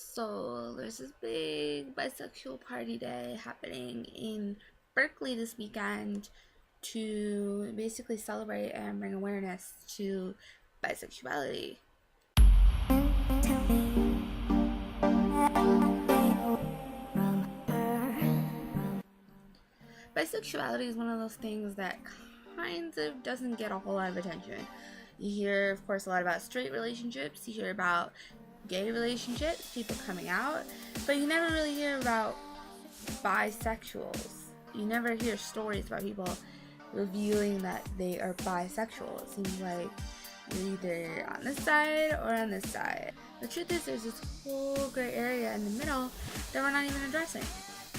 So there's this big bisexual party day happening in Berkeley this weekend to basically celebrate and bring awareness to bisexuality. Bisexuality is one of those things that kind of doesn't get a whole lot of attention. You hear, of course, a lot about straight relationships, you hear about gay relationships, people coming out, but you never really hear about bisexuals. You never hear stories about people revealing that they are bisexual. It seems like you're either on this side or on this side. The truth is, there's this whole gray area in the middle that we're not even addressing.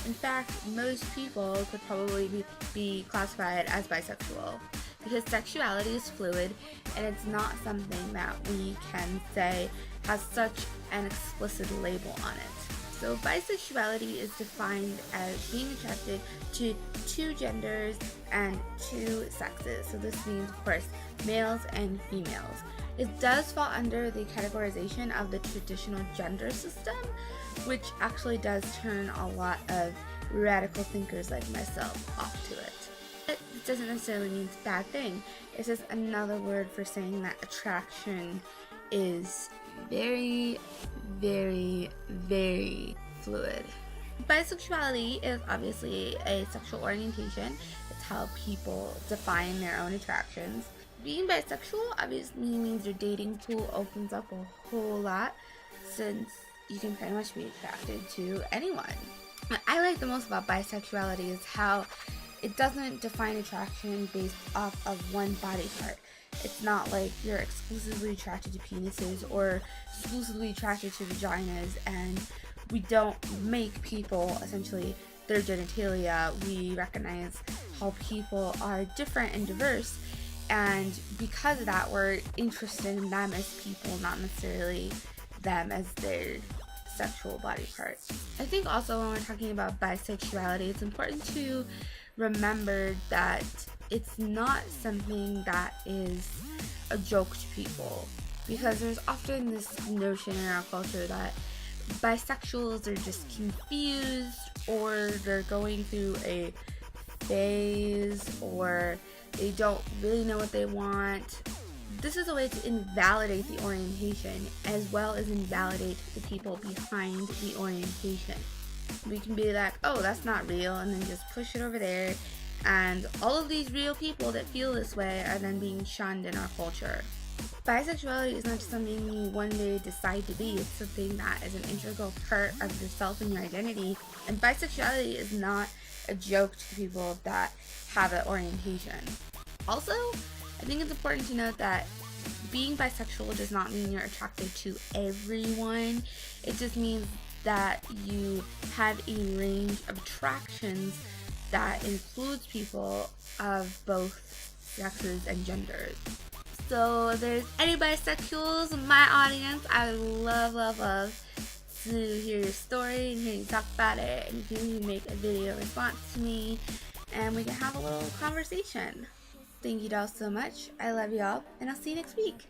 In fact, most people could probably be classified as bisexual because sexuality is fluid and it's not something that we can say has such an explicit label on it. So bisexuality is defined as being attracted to two genders and two sexes. So this means, of course, males and females. It does fall under the categorization of the traditional gender system, which actually does turn a lot of radical thinkers like myself off to it. It doesn't necessarily mean it's a bad thing. It's just another word for saying that attraction is very, very, very fluid. Bisexuality is obviously a sexual orientation. It's how people define their own attractions. Being bisexual obviously means your dating pool opens up a whole lot, since you can pretty much be attracted to anyone. What I like the most about bisexuality is how it doesn't define attraction based off of one body part. It's not like you're exclusively attracted to penises or exclusively attracted to vaginas, and we don't make people essentially their genitalia. We recognize how people are different and diverse, and because of that, we're interested in them as people, not necessarily them as their sexual body part. I think also when we're talking about bisexuality, it's important to remember that it's not something that is a joke to people, because there's often this notion in our culture that bisexuals are just confused, or they're going through a phase, or they don't really know what they want. This is a way to invalidate the orientation as well as invalidate the people behind the orientation. We can be like, oh, that's not real, and then just push it over there, and all of these real people that feel this way are then being shunned in our culture. Bisexuality is not just something you one day decide to be, it's something that is an integral part of yourself and your identity, and bisexuality is not a joke to people that have that orientation. Also, I think it's important to note that being bisexual does not mean you're attracted to everyone. It just means that you have a range of attractions that includes people of both sexes and genders. So if there's any bisexuals in my audience, I would love to hear your story and hear you talk about it, and you can make a video response to me and we can have a little conversation. Thank you all so much. I love y'all, and I'll see you next week.